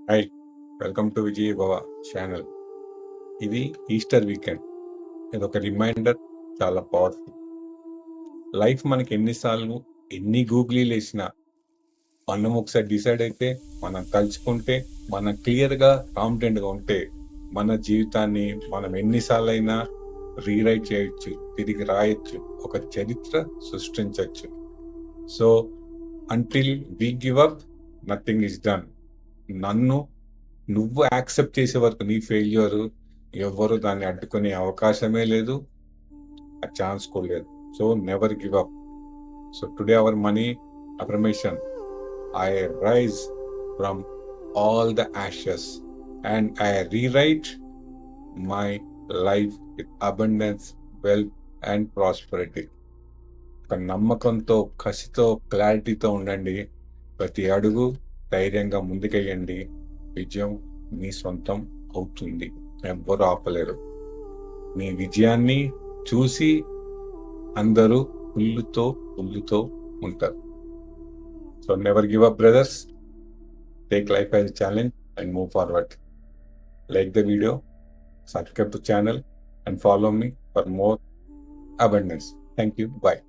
Hi, welcome to Vijay భవ channel. ఇది Easter weekend. ఇది ఒక రిమైండర్, చాలా పవర్ఫుల్. లైఫ్ మనకి ఎన్నిసార్లు ఎన్ని గూగులీలు వేసినా మనం ఒకసారి డిసైడ్ అయితే, మనం తలుచుకుంటే, మనం క్లియర్గా కాన్ఫిడెంట్గా ఉంటే మన జీవితాన్ని మనం ఎన్నిసార్లు అయినా రీరైట్ చేయొచ్చు, తిరిగి రాయొచ్చు, ఒక చరిత్ర సృష్టించవచ్చు. So until we give up, nothing is done. నన్ను నువ్వు యాక్సెప్ట్ చేసే వరకు నీ ఫెయిల్యూర్ ఎవ్వరు దాన్ని అడ్డుకునే అవకాశమే లేదు, ఆ ఛాన్స్ కూడా లేదు. So never give up. So today our money affirmation: I rise from all the ashes and I rewrite my life with abundance, wealth and prosperity. ఒక నమ్మకంతో, కసితో, క్లారిటీతో ఉండండి. ప్రతి అడుగు ధైర్యంగా ముందుకెయ్యండి. విజయం మీ సొంతం అవుతుంది. ఎవ్వరూ ఆపలేరు. మీ విజయాన్ని చూసి అందరూ పుల్లుతో ఉంటారు. So never give up brothers. Take life as a challenge and move forward. Like the video, subscribe to channel and follow me for more abundance. Thank you. Bye.